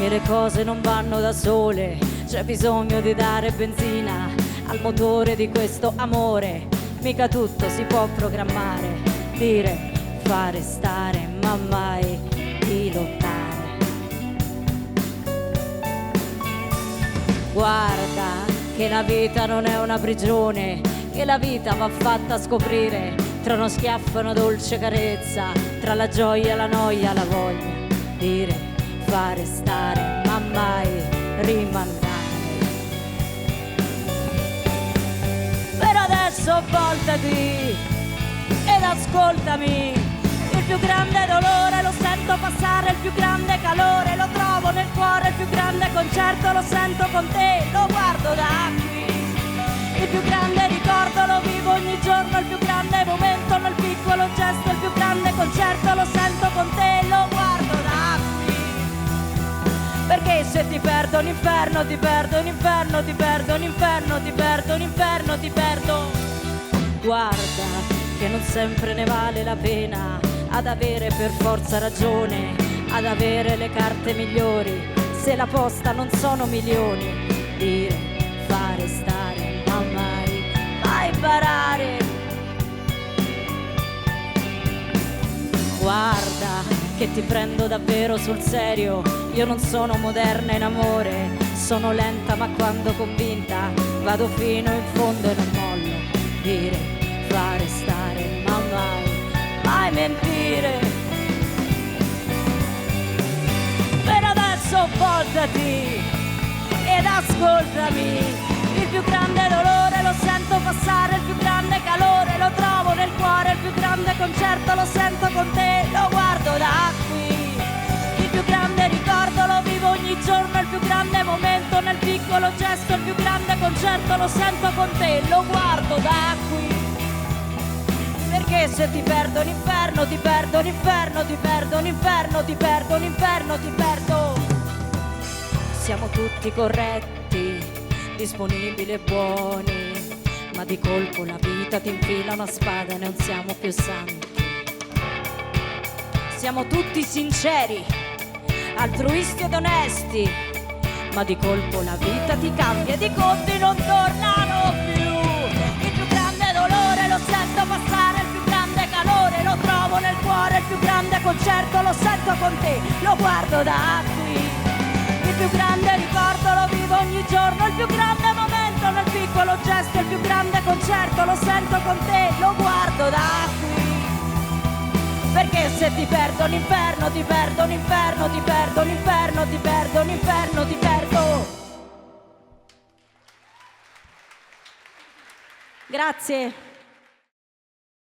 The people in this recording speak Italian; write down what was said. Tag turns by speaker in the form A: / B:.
A: che le cose non vanno da sole, c'è bisogno di dare benzina al motore di questo amore. Mica tutto si può programmare, dire, fare, stare, ma mai pilotare. Guarda che la vita non è una prigione, che la vita va fatta scoprire, tra uno schiaffo e una dolce carezza, tra la gioia, la noia, la voglia. Dire, fare, stare, ma mai rimandare. Per adesso voltati ed ascoltami, il più grande dolore lo sento passare, il più grande calore lo trovo nel cuore, il più grande concerto lo sento con te, lo guardo da qui. Il più grande ricordo lo vivo ogni giorno, il più grande momento nel piccolo gesto, il più grande concerto lo sento con te, lo guardo da qui. Perché se ti perdo un inferno, ti perdo un inferno, ti perdo un inferno, ti perdo un inferno, ti perdo. Guarda che non sempre ne vale la pena ad avere per forza ragione, ad avere le carte migliori, se la posta non sono milioni. Dire, fare, stare, ma mai parare. Guarda che ti prendo davvero sul serio, io non sono moderna in amore, sono lenta ma quando convinta vado fino in fondo e non mollo. Dire, fare, stare, ma mai mentire. Per adesso voltati ed ascoltami, il più grande dolore lo sento passare, il più grande calore lo trovo nel cuore, il più grande concerto lo sento con te, lo guardo da qui. Il più grande ricordo lo vivo ogni giorno, il più grande momento nel piccolo gesto, il più grande concerto lo sento con te, lo guardo da qui. Perché se ti perdo l'inferno, ti perdo l'inferno, ti perdo l'inferno, ti perdo l'inferno, ti perdo. Siamo tutti corretti, disponibili e buoni, ma di colpo la vita ti infila una spada e non siamo più santi. Siamo tutti sinceri, altruisti ed onesti, ma di colpo la vita ti cambia ed i conti non tornano più. Il più grande dolore lo sento passare, il più grande calore lo trovo nel cuore, il più grande concerto lo sento con te, lo guardo da qui. Il più grande ricordo lo vivo ogni giorno, il più grande momento nel piccolo gesto, il più grande concerto lo sento con te, lo guardo da qui. Perché se ti perdo l'inferno, ti perdo l'inferno, ti perdo l'inferno, ti perdo l'inferno, ti perdo. Grazie.